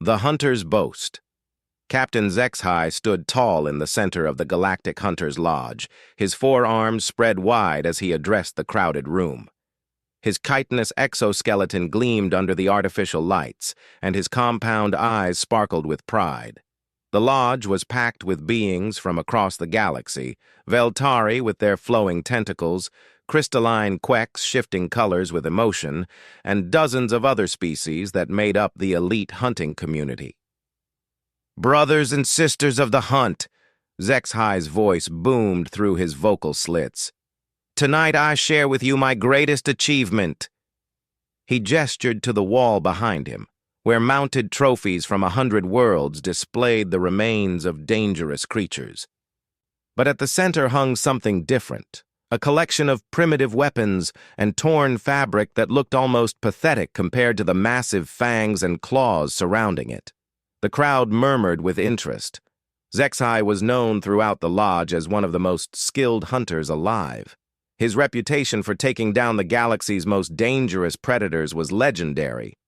The Hunter's Boast. Captain HFY stood tall in the center of the Galactic Hunter's Lodge, his forearms spread wide as he addressed the crowded room. His chitinous exoskeleton gleamed under the artificial lights, and his compound eyes sparkled with pride. The lodge was packed with beings from across the galaxy, Veltari with their flowing tentacles, crystalline quecks shifting colors with emotion, and dozens of other species that made up the elite hunting community. "Brothers and sisters of the hunt," HFY's voice boomed through his vocal slits. "Tonight I share with you my greatest achievement." He gestured to the wall behind him, where mounted trophies from 100 worlds displayed the remains of dangerous creatures. But at the center hung something different, a collection of primitive weapons and torn fabric that looked almost pathetic compared to the massive fangs and claws surrounding it. The crowd murmured with interest. HFY was known throughout the lodge as one of the most skilled hunters alive. His reputation for taking down the galaxy's most dangerous predators was legendary.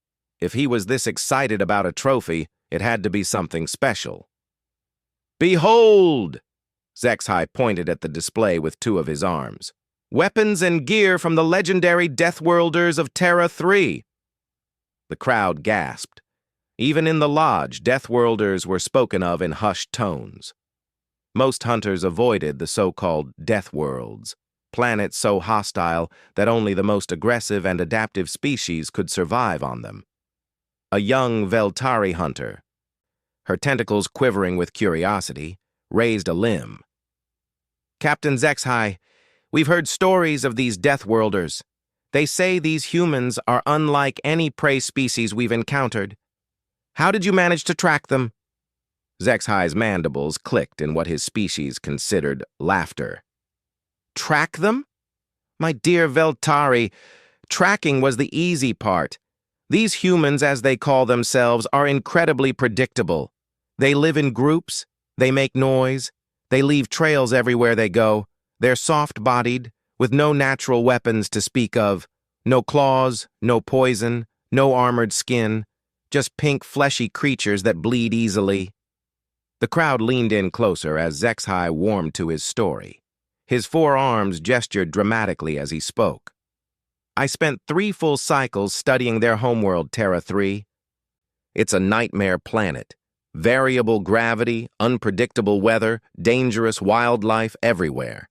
If he was this excited about a trophy, it had to be something special. "Behold!" HFY pointed at the display with two of his arms. "Weapons and gear from the legendary Deathworlders of Terra 3. The crowd gasped. Even in the lodge, Deathworlders were spoken of in hushed tones. Most hunters avoided the so-called Deathworlds, planets so hostile that only the most aggressive and adaptive species could survive on them. A young Veltari hunter, her tentacles quivering with curiosity, raised a limb. "Captain HFY, we've heard stories of these Deathworlders. They say these humans are unlike any prey species we've encountered. How did you manage to track them?" HFY's mandibles clicked in what his species considered laughter. "Track them? My dear Veltari, tracking was the easy part. These humans, as they call themselves, are incredibly predictable. They live in groups, they make noise, they leave trails everywhere they go. They're soft-bodied, with no natural weapons to speak of, no claws, no poison, no armored skin, just pink, fleshy creatures that bleed easily." The crowd leaned in closer as HFY warmed to his story. His forearms gestured dramatically as he spoke. "I spent 3 full cycles studying their homeworld, Terra 3. It's a nightmare planet. Variable gravity, unpredictable weather, dangerous wildlife everywhere.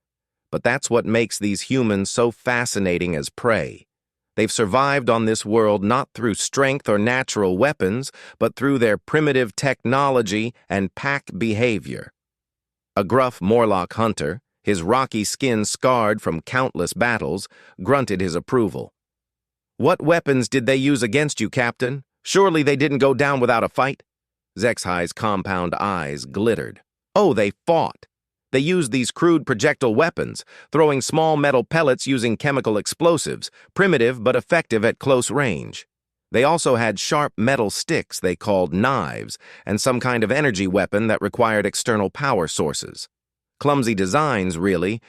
But that's what makes these humans so fascinating as prey. They've survived on this world not through strength or natural weapons, but through their primitive technology and pack behavior." A gruff Morlock hunter, his rocky skin scarred from countless battles, grunted his approval. "What weapons did they use against you, Captain? Surely they didn't go down without a fight?" HFY's compound eyes glittered. "Oh, they fought. They used these crude projectile weapons, throwing small metal pellets using chemical explosives, primitive but effective at close range. They also had sharp metal sticks they called knives, and some kind of energy weapon that required external power sources. Clumsy designs, really,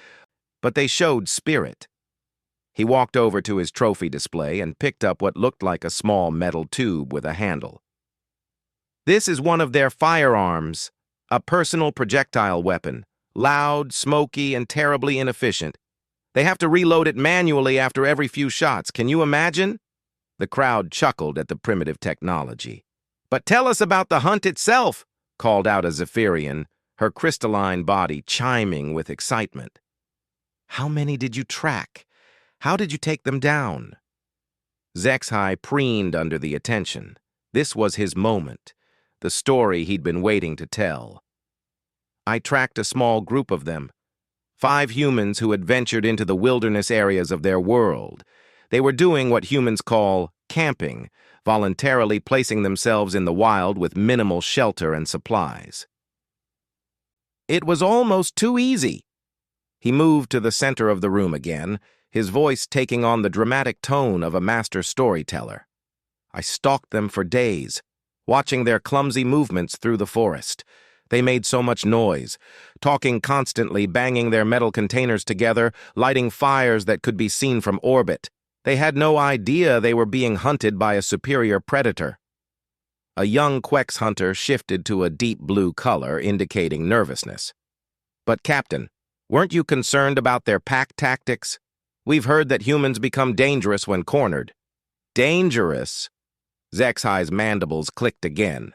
but they showed spirit." He walked over to his trophy display and picked up what looked like a small metal tube with a handle. "This is one of their firearms, a personal projectile weapon. Loud, smoky, and terribly inefficient. They have to reload it manually after every few shots. Can you imagine?" The crowd chuckled at the primitive technology. "But tell us about the hunt itself," called out a Zephyrian, her crystalline body chiming with excitement. "How many did you track? How did you take them down?" HFY preened under the attention. This was his moment, the story he'd been waiting to tell. "I tracked a small group of them, 5 humans who had ventured into the wilderness areas of their world. They were doing what humans call camping, voluntarily placing themselves in the wild with minimal shelter and supplies. It was almost too easy." He moved to the center of the room again, his voice taking on the dramatic tone of a master storyteller. "I stalked them for days, watching their clumsy movements through the forest. They made so much noise, talking constantly, banging their metal containers together, lighting fires that could be seen from orbit. They had no idea they were being hunted by a superior predator." A young Quex hunter shifted to a deep blue color, indicating nervousness. "But, Captain, weren't you concerned about their pack tactics? We've heard that humans become dangerous when cornered." "Dangerous?" Zexhi's mandibles clicked again.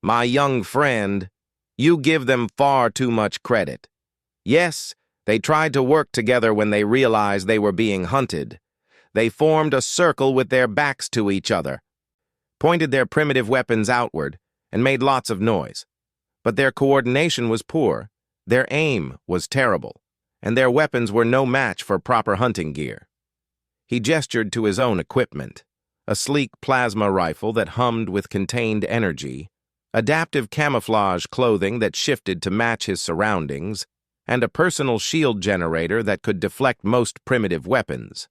"My young friend, you give them far too much credit. Yes, they tried to work together when they realized they were being hunted. They formed a circle with their backs to each other, pointed their primitive weapons outward, and made lots of noise. But their coordination was poor, their aim was terrible, and their weapons were no match for proper hunting gear." He gestured to his own equipment, a sleek plasma rifle that hummed with contained energy, adaptive camouflage clothing that shifted to match his surroundings, and a personal shield generator that could deflect most primitive weapons.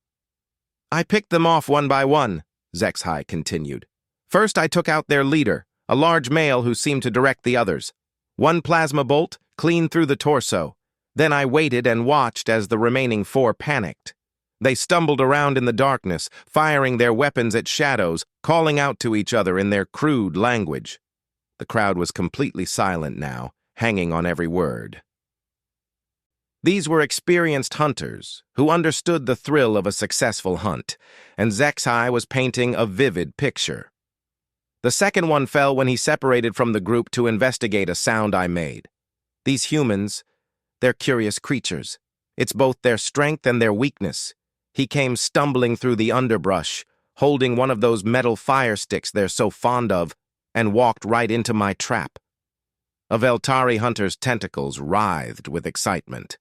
"I picked them off one by one," Zexhi continued. "First, I took out their leader, a large male who seemed to direct the others. One plasma bolt, clean through the torso. Then I waited and watched as the remaining 4 panicked. They stumbled around in the darkness, firing their weapons at shadows, calling out to each other in their crude language." The crowd was completely silent now, hanging on every word. These were experienced hunters who understood the thrill of a successful hunt, and Zexhi was painting a vivid picture. The second one fell when he separated from the group to investigate a sound I made. These humans, they're curious creatures. It's both their strength and their weakness. He came stumbling through the underbrush, holding one of those metal fire sticks they're so fond of, and walked right into my trap. A Veltari hunter's tentacles writhed with excitement.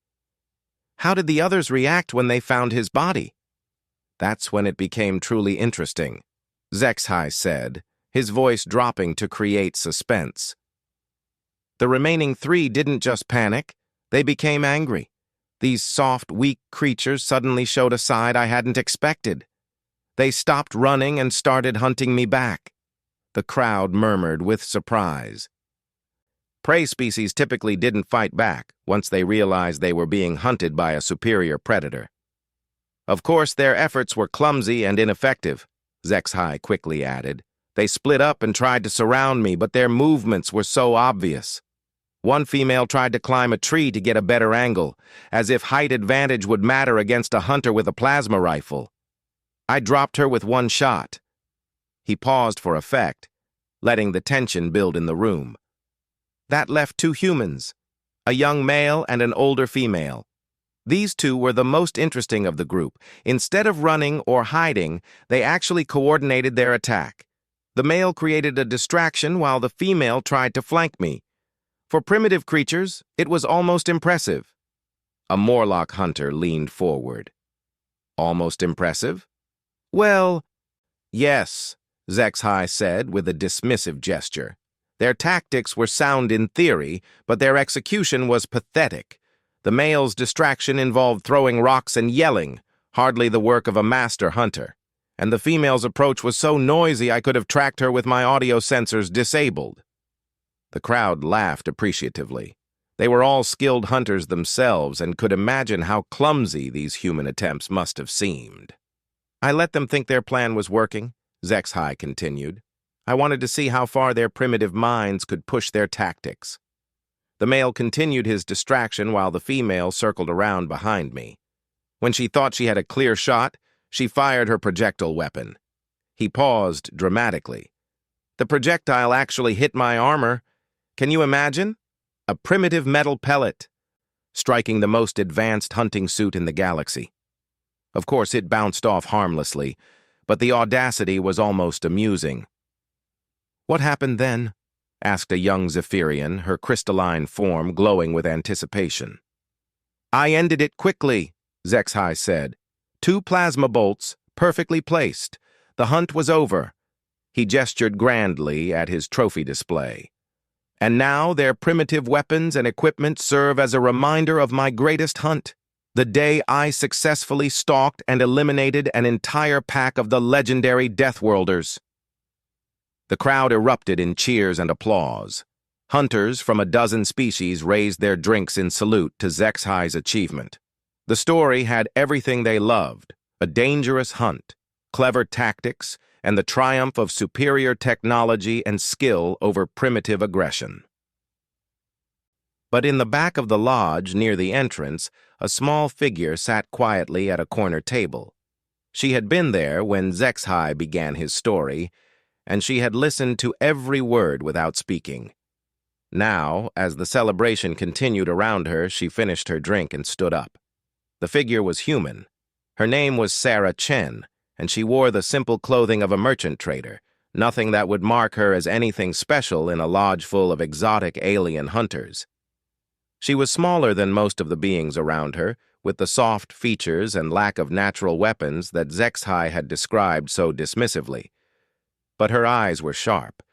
How did the others react when they found his body? That's when it became truly interesting, Zexhi said, his voice dropping to create suspense. The remaining 3 didn't just panic, they became angry. These soft, weak creatures suddenly showed a side I hadn't expected. They stopped running and started hunting me back. The crowd murmured with surprise. Prey species typically didn't fight back once they realized they were being hunted by a superior predator. Of course, their efforts were clumsy and ineffective, Zexhi quickly added. They split up and tried to surround me, but their movements were so obvious. One female tried to climb a tree to get a better angle, as if height advantage would matter against a hunter with a plasma rifle. I dropped her with one shot. He paused for effect, letting the tension build in the room. That left 2 humans, a young male and an older female. These 2 were the most interesting of the group. Instead of running or hiding, they actually coordinated their attack. The male created a distraction while the female tried to flank me. For primitive creatures, it was almost impressive. A Morlock hunter leaned forward. Almost impressive? Well, yes, Zexhi said with a dismissive gesture. Their tactics were sound in theory, but their execution was pathetic. The male's distraction involved throwing rocks and yelling, hardly the work of a master hunter. And the female's approach was so noisy I could have tracked her with my audio sensors disabled. The crowd laughed appreciatively. They were all skilled hunters themselves and could imagine how clumsy these human attempts must have seemed. I let them think their plan was working, Zexhi continued. I wanted to see how far their primitive minds could push their tactics. The male continued his distraction while the female circled around behind me. When she thought she had a clear shot, she fired her projectile weapon. He paused dramatically. The projectile actually hit my armor. Can you imagine? A primitive metal pellet, striking the most advanced hunting suit in the galaxy. Of course, it bounced off harmlessly, but the audacity was almost amusing. "What happened then?" asked a young Zephyrian, her crystalline form glowing with anticipation. "I ended it quickly," Zexhi said. 2 plasma bolts, perfectly placed. The hunt was over. He gestured grandly at his trophy display. And now their primitive weapons and equipment serve as a reminder of my greatest hunt, the day I successfully stalked and eliminated an entire pack of the legendary Deathworlders. The crowd erupted in cheers and applause. Hunters from a dozen species raised their drinks in salute to Zexhi's achievement. The story had everything they loved: a dangerous hunt, clever tactics, and the triumph of superior technology and skill over primitive aggression. But in the back of the lodge, near the entrance, a small figure sat quietly at a corner table. She had been there when HFY began his story, and she had listened to every word without speaking. Now, as the celebration continued around her, she finished her drink and stood up. The figure was human. Her name was Sarah Chen, and she wore the simple clothing of a merchant trader, nothing that would mark her as anything special in a lodge full of exotic alien hunters. She was smaller than most of the beings around her, with the soft features and lack of natural weapons that HFY had described so dismissively. But her eyes were sharp,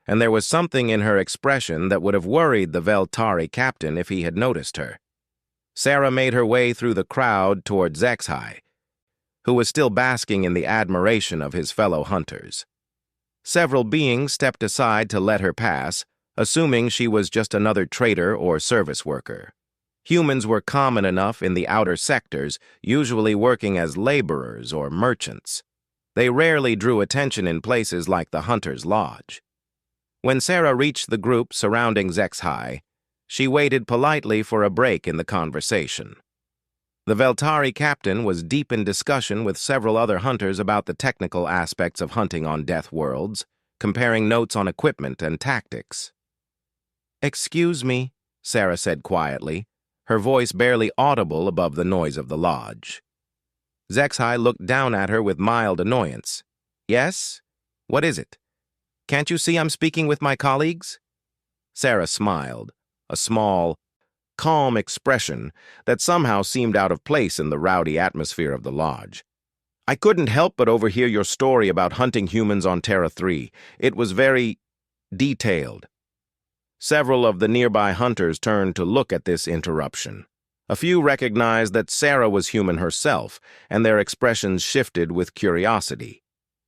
and there was something in her expression that would have worried the Veltari captain if he had noticed her. Sarah made her way through the crowd toward HFY, who was still basking in the admiration of his fellow hunters. Several beings stepped aside to let her pass, assuming she was just another trader or service worker. Humans were common enough in the outer sectors, usually working as laborers or merchants. They rarely drew attention in places like the Hunter's Lodge. When Sarah reached the group surrounding HFY, she waited politely for a break in the conversation. The Veltari captain was deep in discussion with several other hunters about the technical aspects of hunting on Death Worlds, comparing notes on equipment and tactics. "Excuse me," Sarah said quietly, her voice barely audible above the noise of the lodge. HFY looked down at her with mild annoyance. "Yes? What is it? Can't you see I'm speaking with my colleagues?" Sarah smiled, a small, calm expression that somehow seemed out of place in the rowdy atmosphere of the lodge. "I couldn't help but overhear your story about hunting humans on Terra 3. It was very detailed." Several of the nearby hunters turned to look at this interruption. A few recognized that Sarah was human herself, and their expressions shifted with curiosity.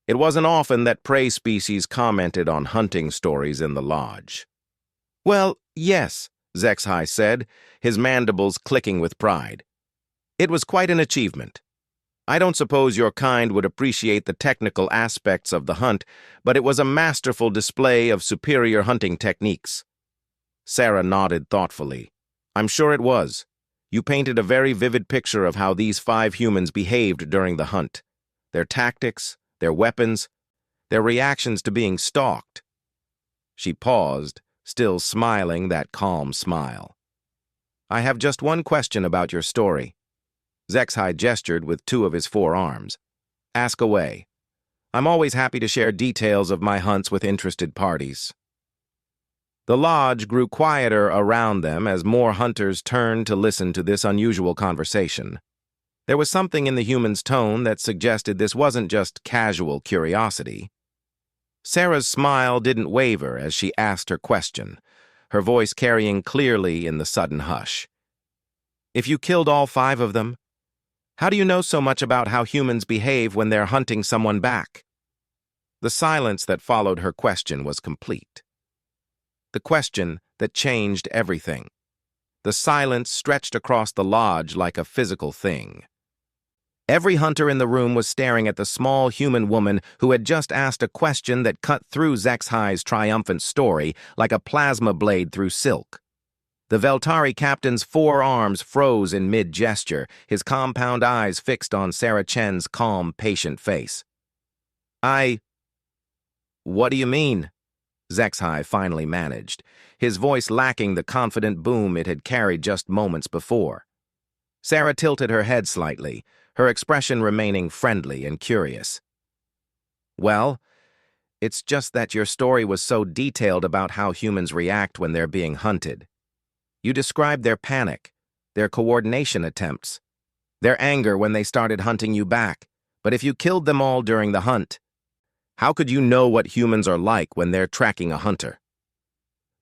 It wasn't often that prey species commented on hunting stories in the lodge. "Well, yes," HFY said, his mandibles clicking with pride. "It was quite an achievement. I don't suppose your kind would appreciate the technical aspects of the hunt, but it was a masterful display of superior hunting techniques." Sarah nodded thoughtfully. "I'm sure it was. You painted a very vivid picture of how these 5 humans behaved during the hunt. Their tactics, their weapons, their reactions to being stalked." She paused, still smiling that calm smile. "I have just one question about your story." HFY gestured with 2 of his forearms. "Ask away. I'm always happy to share details of my hunts with interested parties." The lodge grew quieter around them as more hunters turned to listen to this unusual conversation. There was something in the human's tone that suggested this wasn't just casual curiosity. Sarah's smile didn't waver as she asked her question, her voice carrying clearly in the sudden hush. "If you killed all 5 of them, how do you know so much about how humans behave when they're hunting someone back?" The silence that followed her question was complete. The question that changed everything. The silence stretched across the lodge like a physical thing. Every hunter in the room was staring at the small human woman who had just asked a question that cut through HFY's triumphant story like a plasma blade through silk. The Veltari captain's forearms froze in mid-gesture, his compound eyes fixed on Sarah Chen's calm, patient face. What do you mean?" HFY finally managed, his voice lacking the confident boom it had carried just moments before. Sarah tilted her head slightly, her expression remaining friendly and curious. "Well, it's just that your story was so detailed about how humans react when they're being hunted. You described their panic, their coordination attempts, their anger when they started hunting you back. But if you killed them all during the hunt, how could you know what humans are like when they're tracking a hunter?"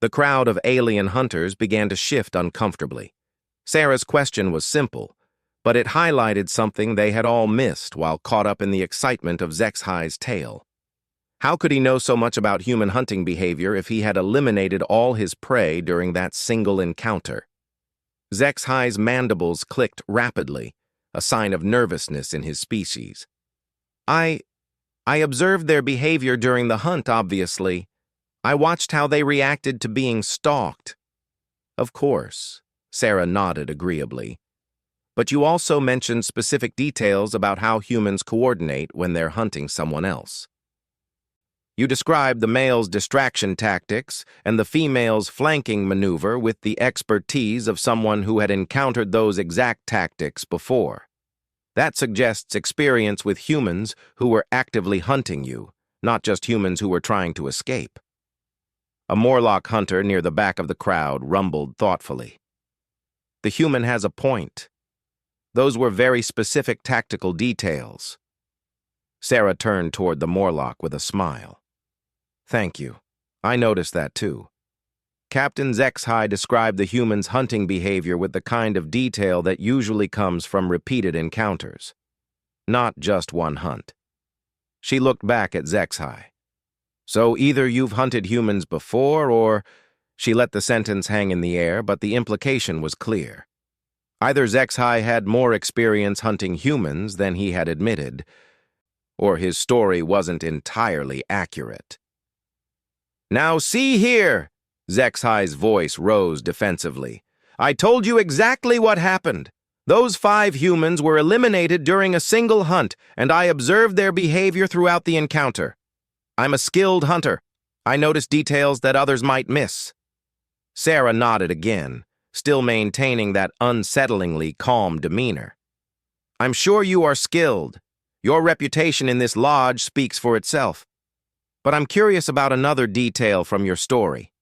The crowd of alien hunters began to shift uncomfortably. Sarah's question was simple, but it highlighted something they had all missed while caught up in the excitement of HFY's tale. How could he know so much about human hunting behavior if he had eliminated all his prey during that single encounter? HFY's mandibles clicked rapidly, a sign of nervousness in his species. I observed their behavior during the hunt, obviously. I watched how they reacted to being stalked. Of course, Sarah nodded agreeably. But you also mentioned specific details about how humans coordinate when they're hunting someone else. You described the male's distraction tactics and the female's flanking maneuver with the expertise of someone who had encountered those exact tactics before. That suggests experience with humans who were actively hunting you, not just humans who were trying to escape. A Morlock hunter near the back of the crowd rumbled thoughtfully. The human has a point. Those were very specific tactical details. Sarah turned toward the Morlock with a smile. Thank you. I noticed that too. Captain HFY described the human's hunting behavior with the kind of detail that usually comes from repeated encounters. Not just one hunt. She looked back at HFY. So either you've hunted humans before or... She let the sentence hang in the air, but the implication was clear. Either HFY had more experience hunting humans than he had admitted, or his story wasn't entirely accurate. Now see here, HFY's voice rose defensively. I told you exactly what happened. Those 5 humans were eliminated during a single hunt, and I observed their behavior throughout the encounter. I'm a skilled hunter. I noticed details that others might miss. Sarah nodded again, still maintaining that unsettlingly calm demeanor. I'm sure you are skilled. Your reputation in this lodge speaks for itself. But I'm curious about another detail from your story.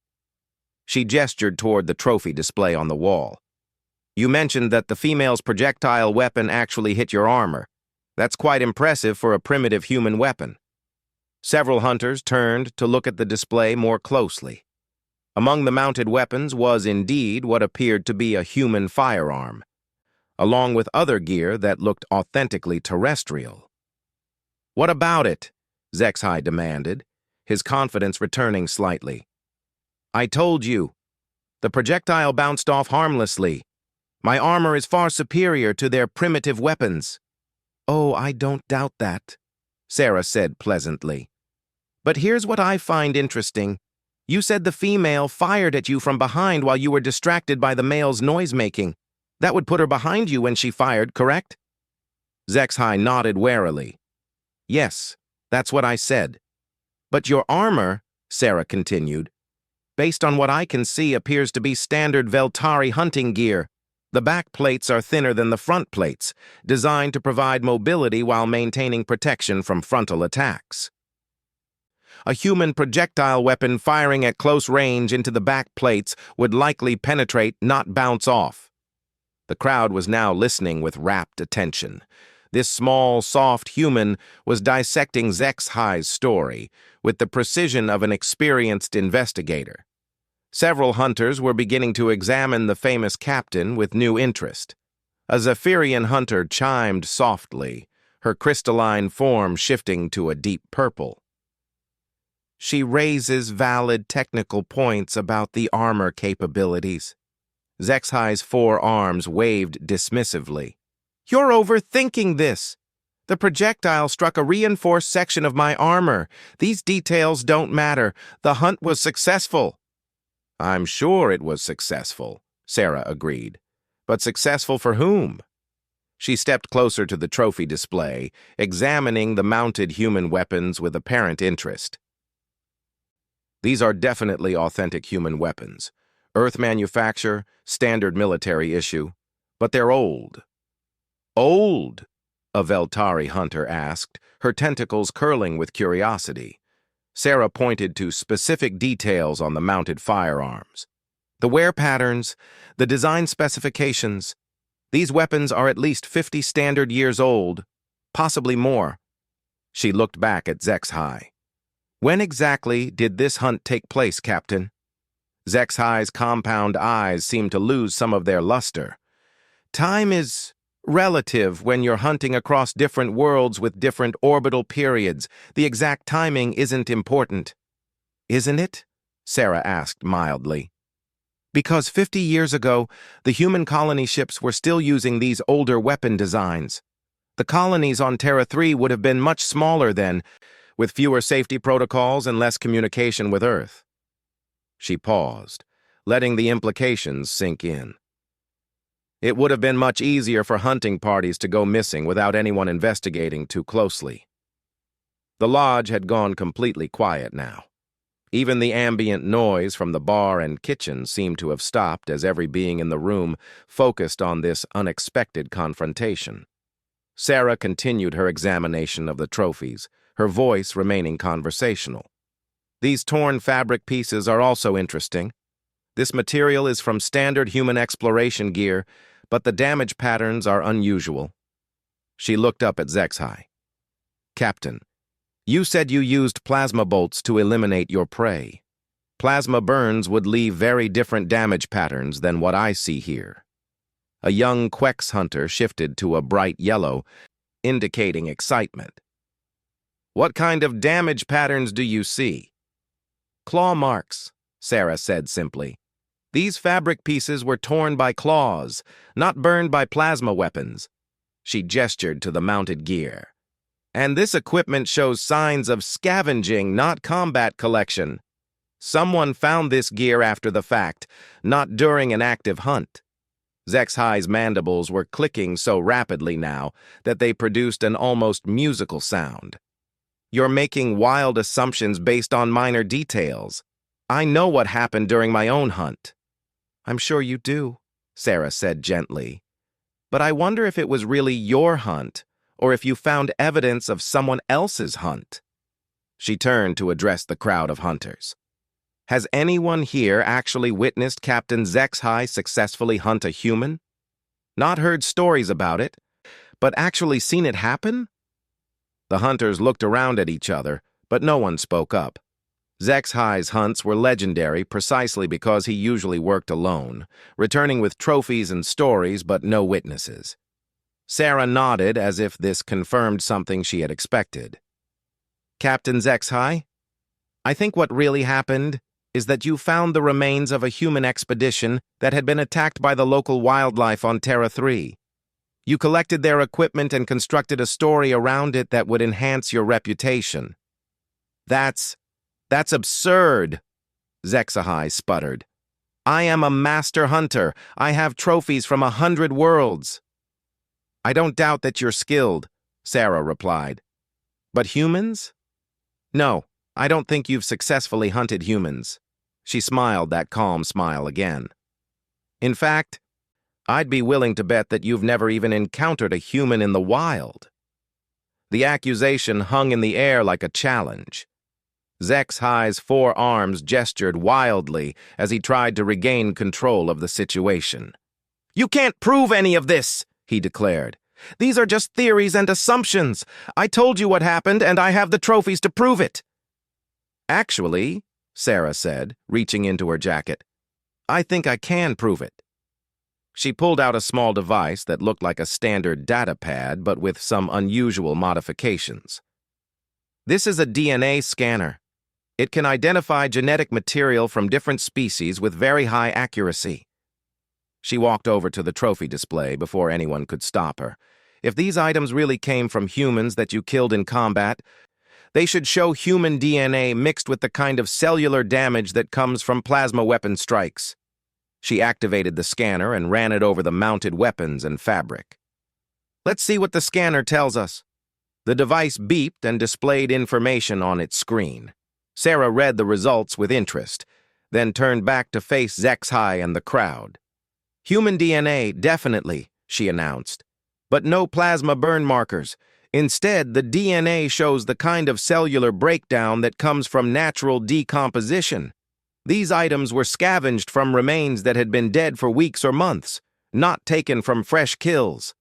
She gestured toward the trophy display on the wall. You mentioned that the female's projectile weapon actually hit your armor. That's quite impressive for a primitive human weapon. Several hunters turned to look at the display more closely. Among the mounted weapons was indeed what appeared to be a human firearm, along with other gear that looked authentically terrestrial. What about it? HFY demanded, his confidence returning slightly. I told you. The projectile bounced off harmlessly. My armor is far superior to their primitive weapons. Oh, I don't doubt that, Sarah said pleasantly. But here's what I find interesting. You said the female fired at you from behind while you were distracted by the male's noise-making. That would put her behind you when she fired, correct? HFY nodded warily. Yes, that's what I said. But your armor, Sarah continued, based on what I can see, appears to be standard Veltari hunting gear. The back plates are thinner than the front plates, designed to provide mobility while maintaining protection from frontal attacks. A human projectile weapon firing at close range into the back plates would likely penetrate, not bounce off. The crowd was now listening with rapt attention. This small, soft human was dissecting HFY's story with the precision of an experienced investigator. Several hunters were beginning to examine the famous captain with new interest. A Zephyrian hunter chimed softly, her crystalline form shifting to a deep purple. She raises valid technical points about the armor capabilities. HFY's 4 arms waved dismissively. You're overthinking this. The projectile struck a reinforced section of my armor. These details don't matter. The hunt was successful. I'm sure it was successful, Sarah agreed. But successful for whom? She stepped closer to the trophy display, examining the mounted human weapons with apparent interest. These are definitely authentic human weapons. Earth manufacture, standard military issue. But they're old. Old? A Veltari hunter asked, her tentacles curling with curiosity. Sarah pointed to specific details on the mounted firearms. The wear patterns, the design specifications. These weapons are at least 50 standard years old, possibly more. She looked back at HFY. When exactly did this hunt take place, Captain? HFY's compound eyes seemed to lose some of their luster. Time is relative when you're hunting across different worlds with different orbital periods. The exact timing isn't important. Isn't it? Sarah asked mildly. Because 50 years ago, the human colony ships were still using these older weapon designs. The colonies on Terra 3 would have been much smaller then. with fewer safety protocols and less communication with Earth. She paused, letting the implications sink in. It would have been much easier for hunting parties to go missing without anyone investigating too closely. The lodge had gone completely quiet now. Even the ambient noise from the bar and kitchen seemed to have stopped as every being in the room focused on this unexpected confrontation. Sarah continued her examination of the trophies, her voice remaining conversational. These torn fabric pieces are also interesting. This material is from standard human exploration gear, but the damage patterns are unusual. She looked up at Zexhai. Captain, you said you used plasma bolts to eliminate your prey. Plasma burns would leave very different damage patterns than what I see here. A young Quex hunter shifted to a bright yellow, indicating excitement. What kind of damage patterns do you see? Claw marks, Sarah said simply. These fabric pieces were torn by claws, not burned by plasma weapons. She gestured to the mounted gear. And this equipment shows signs of scavenging, not combat collection. Someone found this gear after the fact, not during an active hunt. Zexhai's mandibles were clicking so rapidly now that they produced an almost musical sound. You're making wild assumptions based on minor details. I know what happened during my own hunt. I'm sure you do, Sarah said gently. But I wonder if it was really your hunt, or if you found evidence of someone else's hunt. She turned to address the crowd of hunters. Has anyone here actually witnessed Captain Zexhai successfully hunt a human? Not heard stories about it, but actually seen it happen? The hunters looked around at each other, but no one spoke up. Zexhai's hunts were legendary precisely because he usually worked alone, returning with trophies and stories but no witnesses. Sarah nodded as if this confirmed something she had expected. Captain Zexhai, I think what really happened is that you found the remains of a human expedition that had been attacked by the local wildlife on Terra 3. You collected their equipment and constructed a story around it that would enhance your reputation. That's absurd, Zexhai sputtered. I am a master hunter. I have trophies from 100 worlds. I don't doubt that you're skilled, Sarah replied. But humans? No, I don't think you've successfully hunted humans. She smiled that calm smile again. In fact, I'd be willing to bet that you've never even encountered a human in the wild. The accusation hung in the air like a challenge. Zexhai's forearms gestured wildly as he tried to regain control of the situation. You can't prove any of this, he declared. These are just theories and assumptions. I told you what happened, and I have the trophies to prove it. Actually, Sarah said, reaching into her jacket, I think I can prove it. She pulled out a small device that looked like a standard data pad, but with some unusual modifications. This is a DNA scanner. It can identify genetic material from different species with very high accuracy. She walked over to the trophy display before anyone could stop her. If these items really came from humans that you killed in combat, they should show human DNA mixed with the kind of cellular damage that comes from plasma weapon strikes. She activated the scanner and ran it over the mounted weapons and fabric. Let's see what the scanner tells us. The device beeped and displayed information on its screen. Sarah read the results with interest, then turned back to face Zexhai and the crowd. Human DNA, definitely, she announced. But no plasma burn markers. Instead, the DNA shows the kind of cellular breakdown that comes from natural decomposition. These items were scavenged from remains that had been dead for weeks or months, not taken from fresh kills.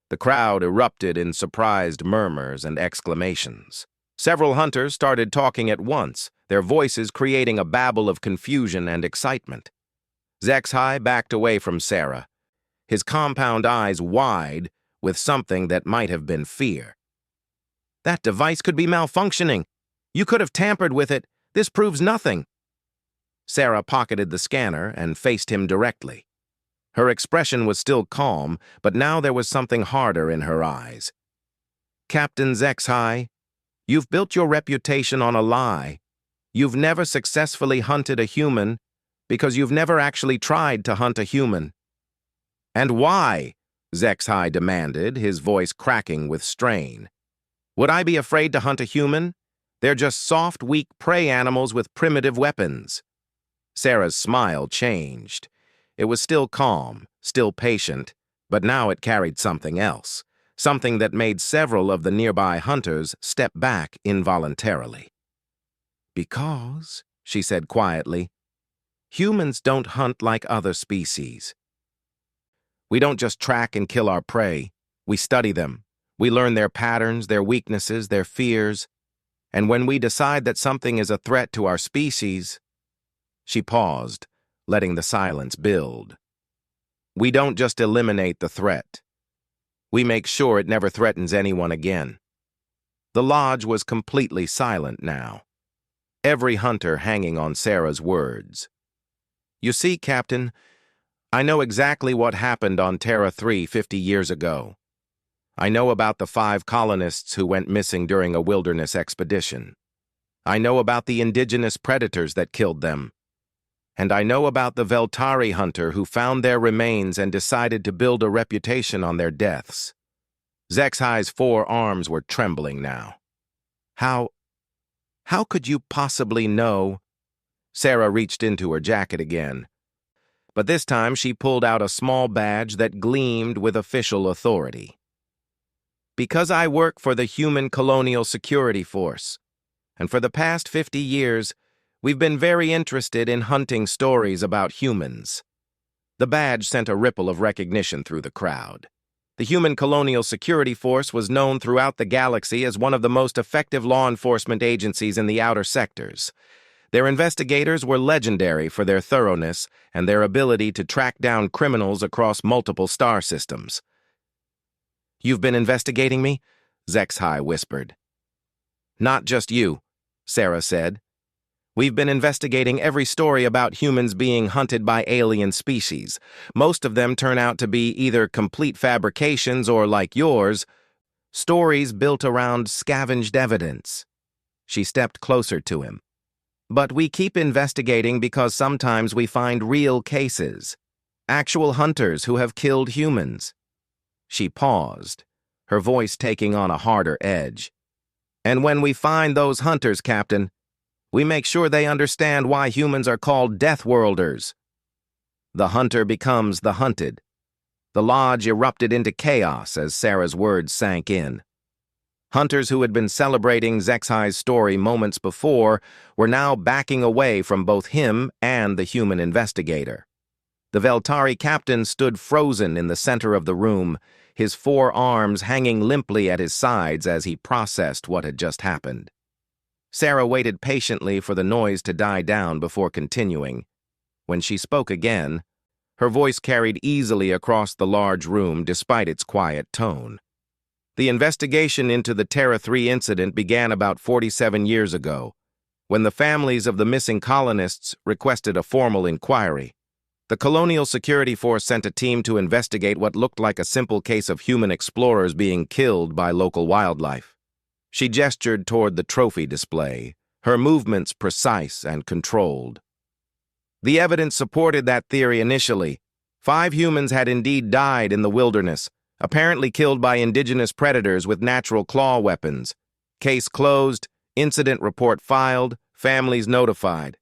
The crowd erupted in surprised murmurs and exclamations. Several hunters started talking at once, their voices creating a babble of confusion and excitement. Zexhai backed away from Sarah, his compound eyes wide with something that might have been fear. That device could be malfunctioning. You could have tampered with it. This proves nothing. Sarah pocketed the scanner and faced him directly. Her expression was still calm, but now there was something harder in her eyes. Captain Zexhai, You've built your reputation on a lie. You've never successfully hunted a human because you've never actually tried to hunt a human. And why? HFY demanded, his voice cracking with strain. Would I be afraid to hunt a human? They're just soft, weak prey animals with primitive weapons. Sarah's smile changed. It was still calm, still patient, but now it carried something else, something that made several of the nearby hunters step back involuntarily. Because, she said quietly, humans don't hunt like other species. We don't just track and kill our prey. We study them. We learn their patterns, their weaknesses, their fears. And when we decide that something is a threat to our species, she paused, letting the silence build. We don't just eliminate the threat. We make sure it never threatens anyone again. The lodge was completely silent now, every hunter hanging on Sarah's words. You see, Captain, I know exactly what happened on Terra 3 50 years ago. I know about the 5 colonists who went missing during a wilderness expedition. I know about the indigenous predators that killed them. And I know about the Veltari hunter who found their remains and decided to build a reputation on their deaths. HFY's 4 arms were trembling now. How could you possibly know? Sarah reached into her jacket again. But this time she pulled out a small badge that gleamed with official authority. Because I work for the Human Colonial Security Force, and for the past 50 years, we've been very interested in hunting stories about humans. The badge sent a ripple of recognition through the crowd. The Human Colonial Security Force was known throughout the galaxy as one of the most effective law enforcement agencies in the outer sectors. Their investigators were legendary for their thoroughness and their ability to track down criminals across multiple star systems. You've been investigating me? HFY whispered. Not just you, Sarah said. We've been investigating every story about humans being hunted by alien species. Most of them turn out to be either complete fabrications or, like yours, stories built around scavenged evidence. She stepped closer to him. But we keep investigating because sometimes we find real cases, actual hunters who have killed humans. She paused, her voice taking on a harder edge. And when we find those hunters, Captain, we make sure they understand why humans are called Deathworlders. The hunter becomes the hunted. The lodge erupted into chaos as Sarah's words sank in. Hunters who had been celebrating HFY's story moments before were now backing away from both him and the human investigator. The Veltari captain stood frozen in the center of the room, his 4 arms hanging limply at his sides as he processed what had just happened. Sarah waited patiently for the noise to die down before continuing. When she spoke again, her voice carried easily across the large room despite its quiet tone. The investigation into the Terra 3 incident began about 47 years ago, when the families of the missing colonists requested a formal inquiry. The Colonial Security Force sent a team to investigate what looked like a simple case of human explorers being killed by local wildlife. She gestured toward the trophy display, her movements precise and controlled. The evidence supported that theory initially. 5 humans had indeed died in the wilderness, apparently killed by indigenous predators with natural claw weapons. Case closed, incident report filed, families notified.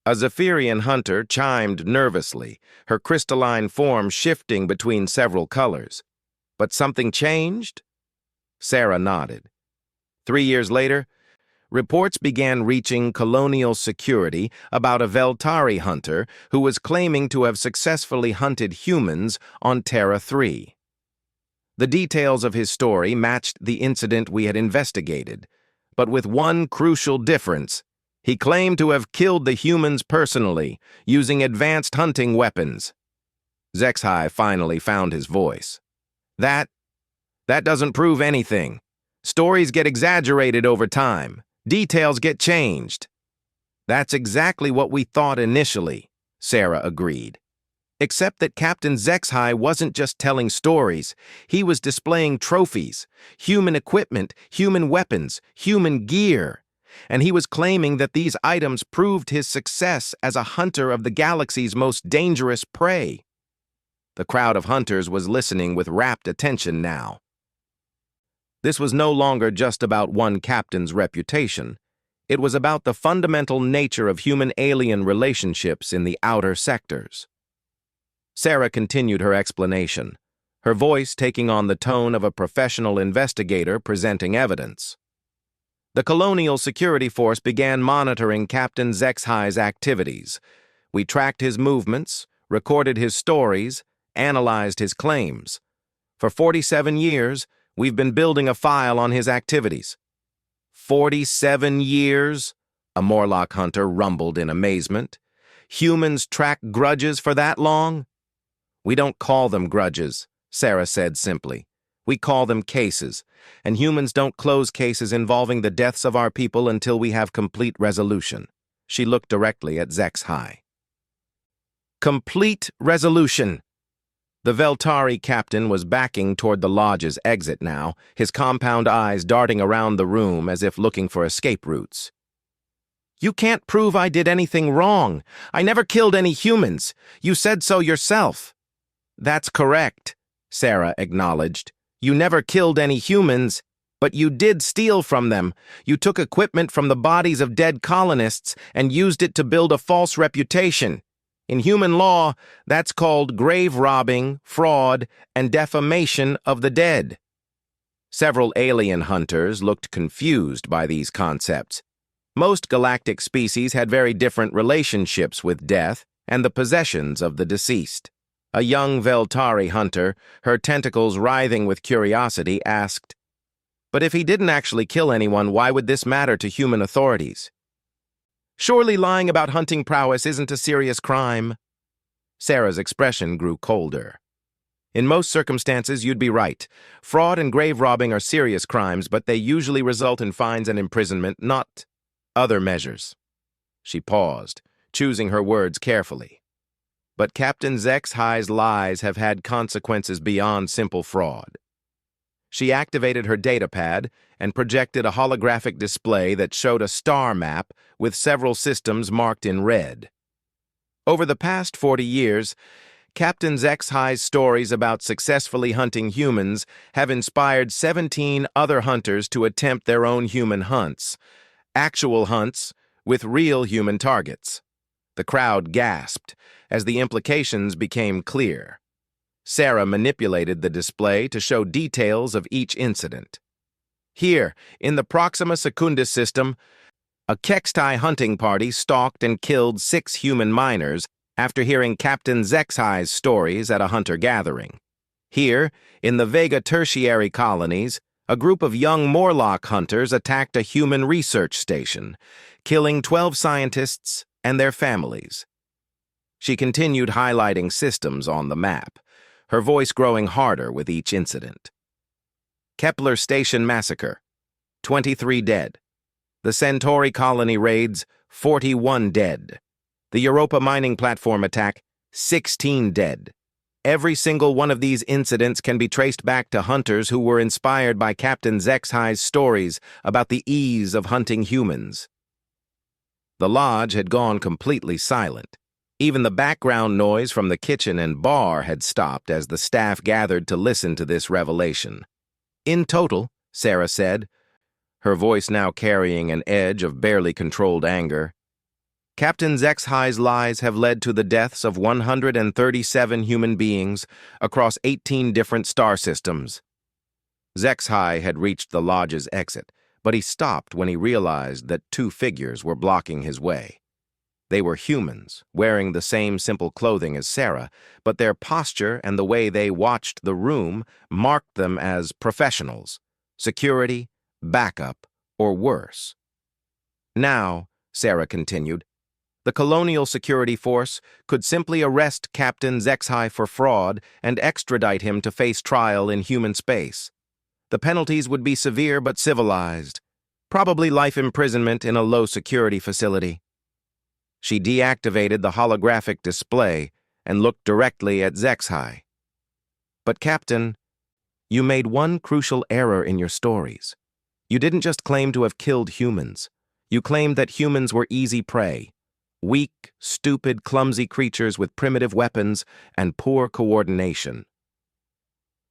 A Zephyrian hunter chimed nervously, her crystalline form shifting between several colors. But something changed? Sarah nodded. 3 years later, reports began reaching Colonial Security about a Veltari hunter who was claiming to have successfully hunted humans on Terra 3. The details of his story matched the incident we had investigated, but with one crucial difference. He claimed to have killed the humans personally, using advanced hunting weapons. HFY finally found his voice. That doesn't prove anything. Stories get exaggerated over time. Details get changed. That's exactly what we thought initially, Sarah agreed. Except that Captain HFY wasn't just telling stories, he was displaying trophies, human equipment, human weapons, human gear. And he was claiming that these items proved his success as a hunter of the galaxy's most dangerous prey. The crowd of hunters was listening with rapt attention now. This was no longer just about one captain's reputation. It was about the fundamental nature of human-alien relationships in the outer sectors. Sarah continued her explanation, her voice taking on the tone of a professional investigator presenting evidence. The Colonial Security Force began monitoring Captain HFY's activities. We tracked his movements, recorded his stories, analyzed his claims. For 47 years, we've been building a file on his activities. 47 years? A Morlock hunter rumbled in amazement. Humans track grudges for that long? We don't call them grudges, Sarah said simply. We call them cases, and humans don't close cases involving the deaths of our people until we have complete resolution. She looked directly at HFY. Complete resolution! The Veltari captain was backing toward the lodge's exit now, his compound eyes darting around the room as if looking for escape routes. You can't prove I did anything wrong. I never killed any humans. You said so yourself. That's correct, Sarah acknowledged. You never killed any humans, but you did steal from them. You took equipment from the bodies of dead colonists and used it to build a false reputation. In human law, that's called grave robbing, fraud, and defamation of the dead. Several alien hunters looked confused by these concepts. Most galactic species had very different relationships with death and the possessions of the deceased. A young Veltari hunter, her tentacles writhing with curiosity, asked, "But if he didn't actually kill anyone, why would this matter to human authorities?" Surely lying about hunting prowess isn't a serious crime. Sarah's expression grew colder. In most circumstances, you'd be right. Fraud and grave robbing are serious crimes, but they usually result in fines and imprisonment, not other measures. She paused, choosing her words carefully. But Captain HFY's lies have had consequences beyond simple fraud. She activated her datapad and projected a holographic display that showed a star map with several systems marked in red. Over the past 40 years, Captain HFY's stories about successfully hunting humans have inspired 17 other hunters to attempt their own human hunts, actual hunts with real human targets. The crowd gasped as the implications became clear. Sarah manipulated the display to show details of each incident. Here, in the Proxima Secundus system, a Kextai hunting party stalked and killed 6 human miners after hearing Captain HFY's stories at a hunter gathering. Here, in the Vega Tertiary colonies, a group of young Morlock hunters attacked a human research station, killing 12 scientists and their families. She continued highlighting systems on the map, her voice growing harder with each incident. Kepler Station Massacre, 23 dead. The Centauri colony raids, 41 dead. The Europa mining platform attack, 16 dead. Every single one of these incidents can be traced back to hunters who were inspired by Captain HFY's stories about the ease of hunting humans. The lodge had gone completely silent. Even the background noise from the kitchen and bar had stopped as the staff gathered to listen to this revelation. In total, Sarah said, her voice now carrying an edge of barely controlled anger, Captain HFY's lies have led to the deaths of 137 human beings across 18 different star systems. HFY had reached the lodge's exit, but he stopped when he realized that 2 figures were blocking his way. They were humans, wearing the same simple clothing as Sarah, but their posture and the way they watched the room marked them as professionals, security, backup, or worse. Now, Sarah continued, the Colonial Security Force could simply arrest Captain HFY for fraud and extradite him to face trial in human space. The penalties would be severe but civilized, probably life imprisonment in a low-security facility. She deactivated the holographic display and looked directly at Zexhai. "But, Captain, you made one crucial error in your stories. You didn't just claim to have killed humans. You claimed that humans were easy prey. Weak, stupid, clumsy creatures with primitive weapons and poor coordination."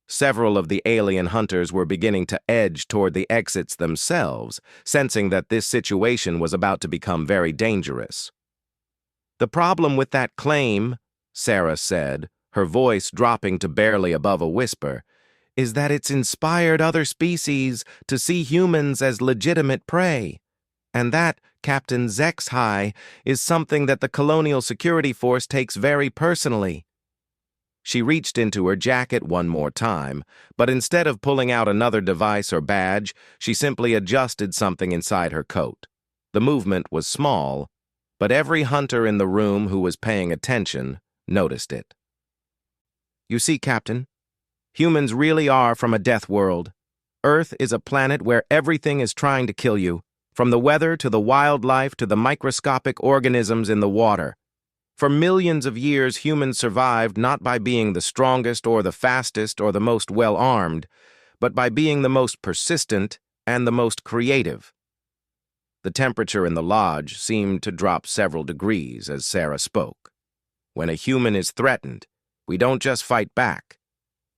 Several of the alien hunters were beginning to edge toward the exits themselves, sensing that this situation was about to become very dangerous. "The problem with that claim," Sarah said, her voice dropping to barely above a whisper, "is that it's inspired other species to see humans as legitimate prey. And that, Captain Zexhai, is something that the Colonial Security Force takes very personally." She reached into her jacket one more time, but instead of pulling out another device or badge, she simply adjusted something inside her coat. The movement was small, but every hunter in the room who was paying attention noticed it. "You see, Captain, humans really are from a death world. Earth is a planet where everything is trying to kill you, from the weather to the wildlife to the microscopic organisms in the water. For millions of years, humans survived not by being the strongest or the fastest or the most well-armed, but by being the most persistent and the most creative." The temperature in the lodge seemed to drop several degrees as Sarah spoke. "When a human is threatened, we don't just fight back.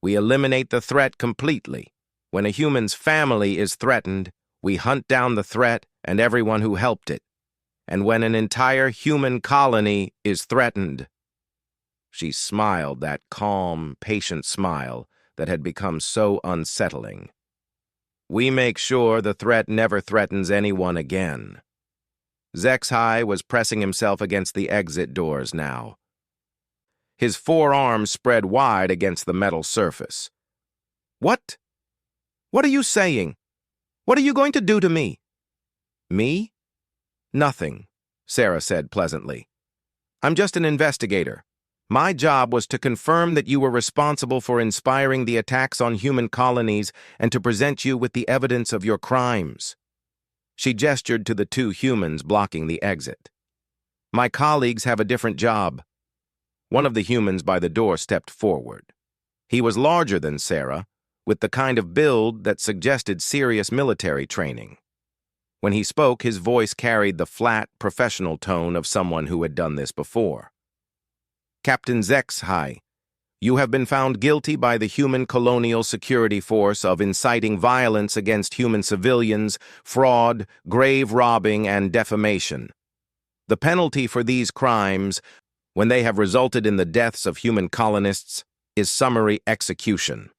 We eliminate the threat completely. When a human's family is threatened, we hunt down the threat and everyone who helped it. And when an entire human colony is threatened—" She smiled that calm, patient smile that had become so unsettling. "We make sure the threat never threatens anyone again." Zexhai was pressing himself against the exit doors now. His forearms spread wide against the metal surface. "What? What are you saying? What are you going to do to me?" "Me? Nothing," Sarah said pleasantly. "I'm just an investigator. My job was to confirm that you were responsible for inspiring the attacks on human colonies and to present you with the evidence of your crimes." She gestured to the two humans blocking the exit. "My colleagues have a different job." One of the humans by the door stepped forward. He was larger than Sarah, with the kind of build that suggested serious military training. When he spoke, his voice carried the flat, professional tone of someone who had done this before. "Captain Zexhai, you have been found guilty by the Human Colonial Security Force of inciting violence against human civilians, fraud, grave robbing, and defamation. The penalty for these crimes, when they have resulted in the deaths of human colonists, is summary execution."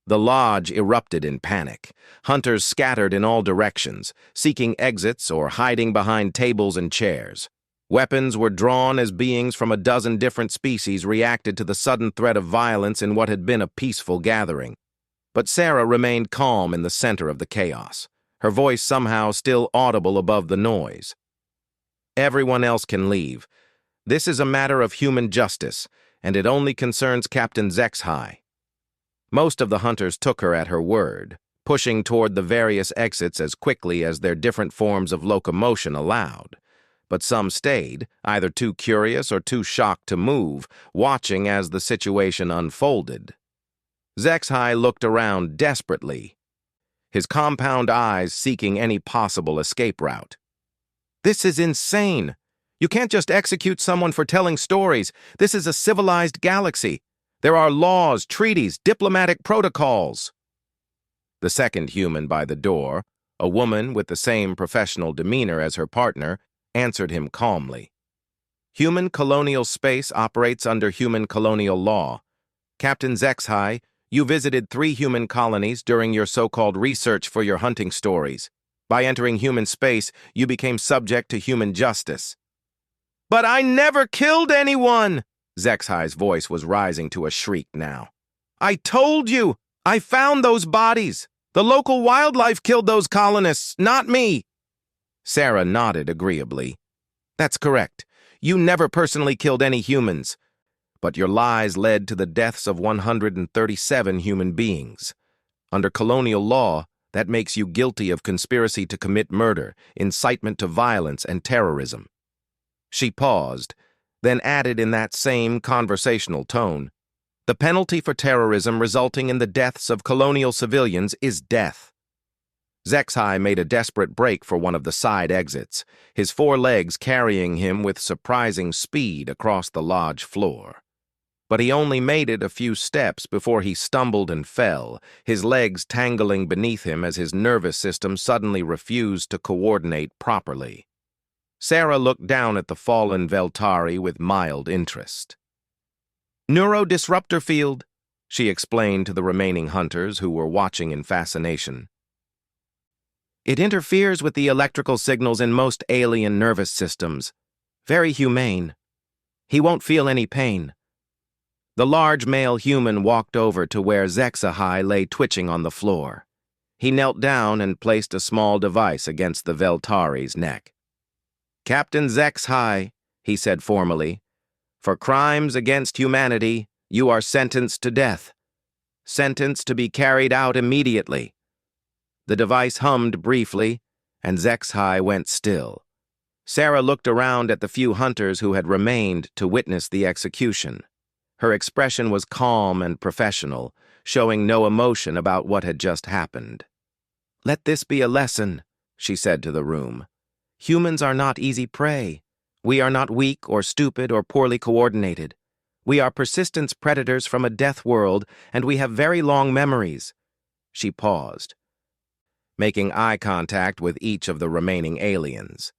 The lodge erupted in panic. Hunters scattered in all directions, seeking exits or hiding behind tables and chairs. Weapons were drawn as beings from a dozen different species reacted to the sudden threat of violence in what had been a peaceful gathering. But Sarah remained calm in the center of the chaos, her voice somehow still audible above the noise. "Everyone else can leave. This is a matter of human justice, and it only concerns Captain Zexhai." Most of the hunters took her at her word, pushing toward the various exits as quickly as their different forms of locomotion allowed. But some stayed, either too curious or too shocked to move, watching as the situation unfolded. Zexhai looked around desperately, his compound eyes seeking any possible escape route. "This is insane. You can't just execute someone for telling stories. This is a civilized galaxy. There are laws, treaties, diplomatic protocols." The second human by the door, a woman with the same professional demeanor as her partner, answered him calmly. "Human colonial space operates under human colonial law. Captain Zexhai, you visited 3 human colonies during your so-called research for your hunting stories. By entering human space, you became subject to human justice." "But I never killed anyone!" Zexhai's voice was rising to a shriek now. "I told you! I found those bodies! The local wildlife killed those colonists, not me!" Sarah nodded agreeably. "That's correct. You never personally killed any humans. But your lies led to the deaths of 137 human beings. Under colonial law, that makes you guilty of conspiracy to commit murder, incitement to violence, and terrorism." She paused, then added in that same conversational tone, "The penalty for terrorism resulting in the deaths of colonial civilians is death." HFY made a desperate break for one of the side exits, his 4 legs carrying him with surprising speed across the lodge floor. But he only made it a few steps before he stumbled and fell, his legs tangling beneath him as his nervous system suddenly refused to coordinate properly. Sarah looked down at the fallen Veltari with mild interest. "Neurodisruptor field," she explained to the remaining hunters who were watching in fascination. "It interferes with the electrical signals in most alien nervous systems. Very humane. He won't feel any pain." The large male human walked over to where HFY lay twitching on the floor. He knelt down and placed a small device against the Veltari's neck. "Captain HFY," he said formally, "for crimes against humanity, you are sentenced to death. Sentenced to be carried out immediately." The device hummed briefly, and HFY went still. Sarah looked around at the few hunters who had remained to witness the execution. Her expression was calm and professional, showing no emotion about what had just happened. "Let this be a lesson," she said to the room. "Humans are not easy prey. We are not weak or stupid or poorly coordinated. We are persistence predators from a death world, and we have very long memories." She paused, making eye contact with each of the remaining aliens.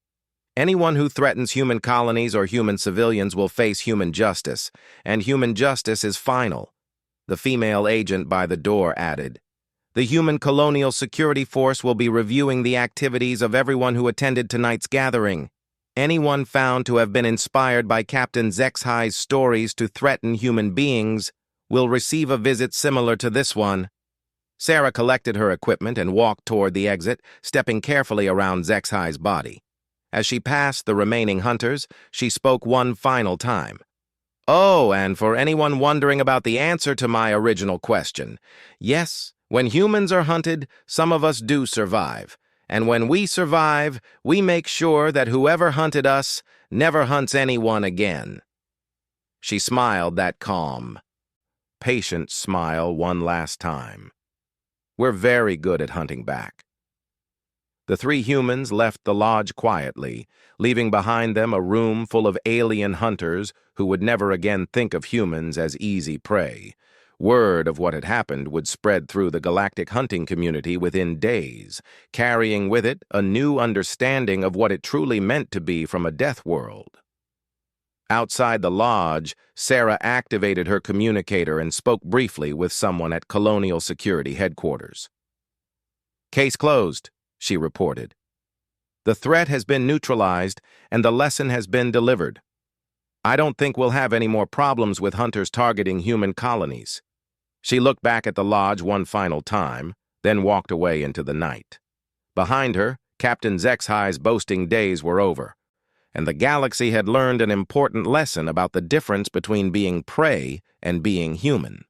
"Anyone who threatens human colonies or human civilians will face human justice, and human justice is final," the female agent by the door added. "The human colonial security force will be reviewing the activities of everyone who attended tonight's gathering. Anyone found to have been inspired by Captain HFY's stories to threaten human beings will receive a visit similar to this one." Sarah collected her equipment and walked toward the exit, stepping carefully around HFY's body. As she passed the remaining hunters, she spoke one final time. "Oh, and for anyone wondering about the answer to my original question, yes, when humans are hunted, some of us do survive. And when we survive, we make sure that whoever hunted us never hunts anyone again." She smiled that calm, patient smile one last time. "We're very good at hunting back." The 3 humans left the lodge quietly, leaving behind them a room full of alien hunters who would never again think of humans as easy prey. Word of what had happened would spread through the galactic hunting community within days, carrying with it a new understanding of what it truly meant to be from a death world. Outside the lodge, Sarah activated her communicator and spoke briefly with someone at Colonial Security Headquarters. "Case closed," she reported. "The threat has been neutralized, and the lesson has been delivered. I don't think we'll have any more problems with hunters targeting human colonies." She looked back at the lodge one final time, then walked away into the night. Behind her, Captain HFY's boasting days were over, and the galaxy had learned an important lesson about the difference between being prey and being human.